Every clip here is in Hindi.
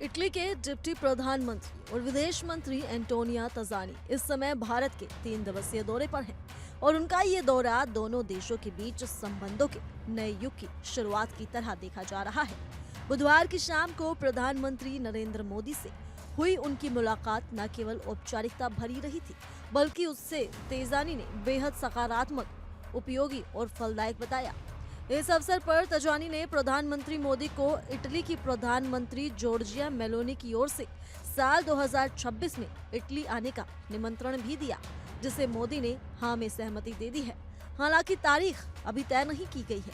इटली के डिप्टी प्रधानमंत्री और विदेश मंत्री एंटोनिया तजानी इस समय भारत के 3 दिवसीय दौरे पर हैं और उनका ये दौरा दोनों देशों के बीच संबंधों के नए युग की शुरुआत की तरह देखा जा रहा है। बुधवार की शाम को प्रधानमंत्री नरेंद्र मोदी से हुई उनकी मुलाकात न केवल औपचारिकता भरी रही थी, बल्कि उससे तजानी ने बेहद सकारात्मक, उपयोगी और फलदायक बताया। इस अवसर पर तजानी ने प्रधानमंत्री मोदी को इटली की प्रधानमंत्री जॉर्जिया मेलोनी की ओर से साल 2026 में इटली आने का निमंत्रण भी दिया, जिसे मोदी ने हाँ में सहमति दे दी है। हालांकि तारीख अभी तय नहीं की गई है।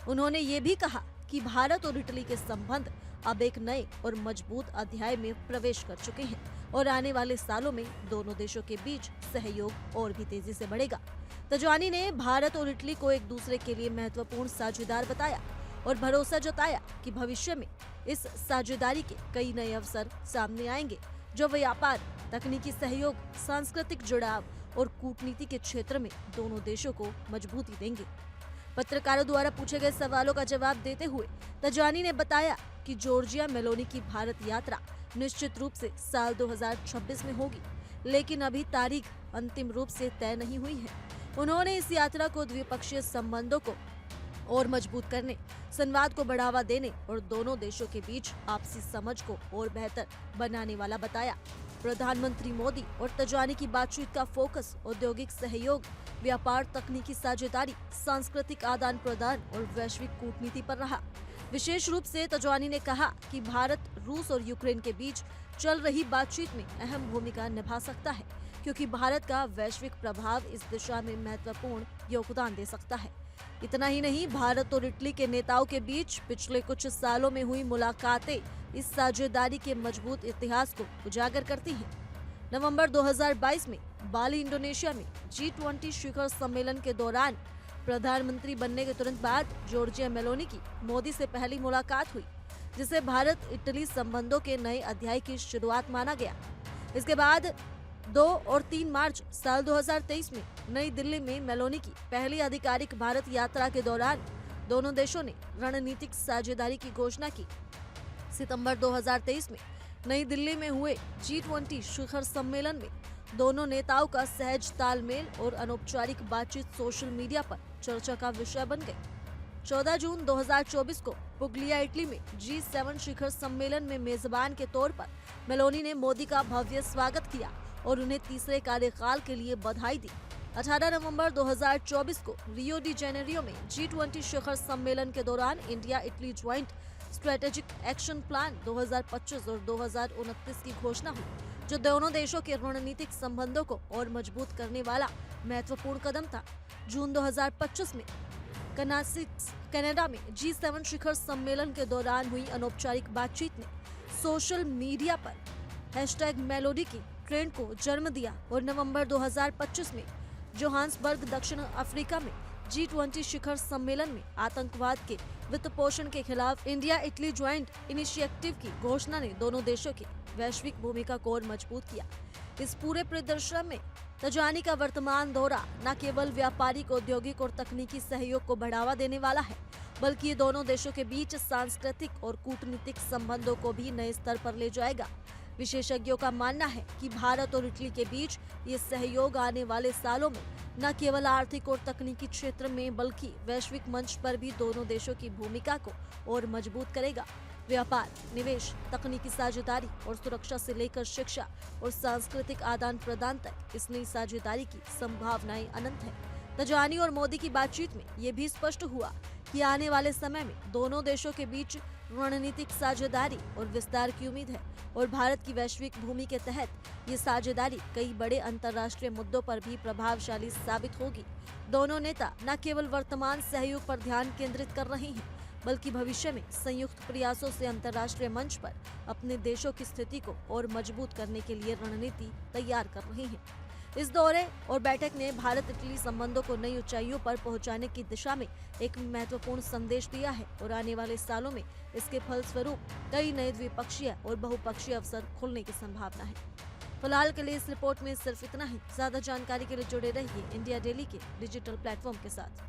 उन्होंने ये भी कहा कि भारत और इटली के संबंध अब एक नए और मजबूत अध्याय में प्रवेश कर चुके हैं और आने वाले सालों में दोनों देशों के बीच सहयोग और भी तेजी से बढ़ेगा। तजानी ने भारत और इटली को एक दूसरे के लिए महत्वपूर्ण साझेदार बताया और भरोसा जताया कि भविष्य में इस साझेदारी के कई नए अवसर सामने आएंगे, जो व्यापार, तकनीकी सहयोग, सांस्कृतिक जुड़ाव और कूटनीति के क्षेत्र में दोनों देशों को मजबूती देंगे। पत्रकारों द्वारा पूछे गए सवालों का जवाब देते हुए तजानी ने बताया कि जॉर्जिया मेलोनी की भारत यात्रा निश्चित रूप से साल 2026 में होगी, लेकिन अभी तारीख अंतिम रूप से तय नहीं हुई है। उन्होंने इस यात्रा को द्विपक्षीय संबंधों को और मजबूत करने, संवाद को बढ़ावा देने और दोनों देशों के बीच आपसी समझ को और बेहतर बनाने वाला बताया। प्रधानमंत्री मोदी और तजानी की बातचीत का फोकस औद्योगिक सहयोग, व्यापार, तकनीकी साझेदारी, सांस्कृतिक आदान प्रदान और वैश्विक कूटनीति पर रहा। विशेष रूप से तजानी ने कहा कि भारत रूस और यूक्रेन के बीच चल रही बातचीत में अहम भूमिका निभा सकता है, क्योंकि भारत का वैश्विक प्रभाव इस दिशा में महत्वपूर्ण योगदान दे सकता है। इतना ही नहीं, भारत और इटली के नेताओं के बीच पिछले कुछ सालों में हुई मुलाकातें इस साझेदारी के मजबूत इतिहास को उजागर करती हैं। नवंबर 2022 में बाली, इंडोनेशिया में G20 शिखर सम्मेलन के दौरान प्रधानमंत्री बनने के तुरंत बाद जॉर्जिया मेलोनी की मोदी से पहली मुलाकात हुई, जिसे भारत इटली संबंधों के नए अध्याय की शुरुआत माना गया। इसके बाद 2 और 3 मार्च साल 2023 में नई दिल्ली में मेलोनी की पहली आधिकारिक भारत यात्रा के दौरान दोनों देशों ने रणनीतिक साझेदारी की घोषणा की। सितंबर 2023 में नई दिल्ली में हुए G20 शिखर सम्मेलन में दोनों नेताओं का सहज तालमेल और अनौपचारिक बातचीत सोशल मीडिया पर चर्चा का विषय बन गई। 14 जून 2024 को पुगलिया, इटली में G7 शिखर सम्मेलन में मेजबान के तौर पर मेलोनी ने मोदी का भव्य स्वागत किया और उन्हें तीसरे कार्यकाल के लिए बधाई दी। 18 नवंबर 2024 को रियो डी जेनेरियो में G20 शिखर सम्मेलन के दौरान India Italy joint strategic action plan 2025 और 2029 की घोषणा हुई, जो दोनों देशों के रणनीतिक संबंधों को और मजबूत करने वाला महत्वपूर्ण कदम था। जून 2025 में कनाडा में G7 शिखर सम्मेलन के दौरान हुई अनौपचारिक बातचीत ने सोशल मीडिया पर #मेलोडी की ट्रेंड को जन्म दिया और नवंबर 2025 में जोहान्सबर्ग, दक्षिण अफ्रीका में G20 शिखर सम्मेलन में आतंकवाद के वित्त पोषण के खिलाफ इंडिया इटली ज्वाइंट इनिशिएटिव की घोषणा ने दोनों देशों की वैश्विक भूमिका को और मजबूत किया। इस पूरे प्रदर्शन में तजानी का वर्तमान दौरा न केवल व्यापारिक, औद्योगिक और तकनीकी सहयोग को बढ़ावा देने वाला है, बल्कि ये दोनों देशों के बीच सांस्कृतिक और कूटनीतिक संबंधों को भी नए स्तर पर ले जाएगा। विशेषज्ञों का मानना है कि भारत और इटली के बीच ये सहयोग आने वाले सालों में न केवल आर्थिक और तकनीकी क्षेत्र में, बल्कि वैश्विक मंच पर भी दोनों देशों की भूमिका को और मजबूत करेगा। व्यापार, निवेश, तकनीकी साझेदारी और सुरक्षा से लेकर शिक्षा और सांस्कृतिक आदान प्रदान तक इस नई साझेदारी की संभावनाएं अनंत है। तजानी और मोदी की बातचीत में ये भी स्पष्ट हुआ कि आने वाले समय में दोनों देशों के बीच रणनीतिक साझेदारी और विस्तार की उम्मीद है और भारत की वैश्विक भूमि के तहत ये साझेदारी कई बड़े अंतर्राष्ट्रीय मुद्दों पर भी प्रभावशाली साबित होगी। दोनों नेता न केवल वर्तमान सहयोग पर ध्यान केंद्रित कर रहे हैं, बल्कि भविष्य में संयुक्त प्रयासों से अंतर्राष्ट्रीय मंच पर अपने देशों की स्थिति को और मजबूत करने के लिए रणनीति तैयार कर रहे हैं। इस दौरे और बैठक ने भारत इटली संबंधों को नई ऊंचाइयों पर पहुंचाने की दिशा में एक महत्वपूर्ण संदेश दिया है और आने वाले सालों में इसके फलस्वरूप कई नए द्विपक्षीय और बहुपक्षीय अवसर खुलने की संभावना है। फिलहाल के लिए इस रिपोर्ट में सिर्फ इतना ही। ज्यादा जानकारी के लिए जुड़े रहिए इंडिया डेली के डिजिटल प्लेटफॉर्म के साथ।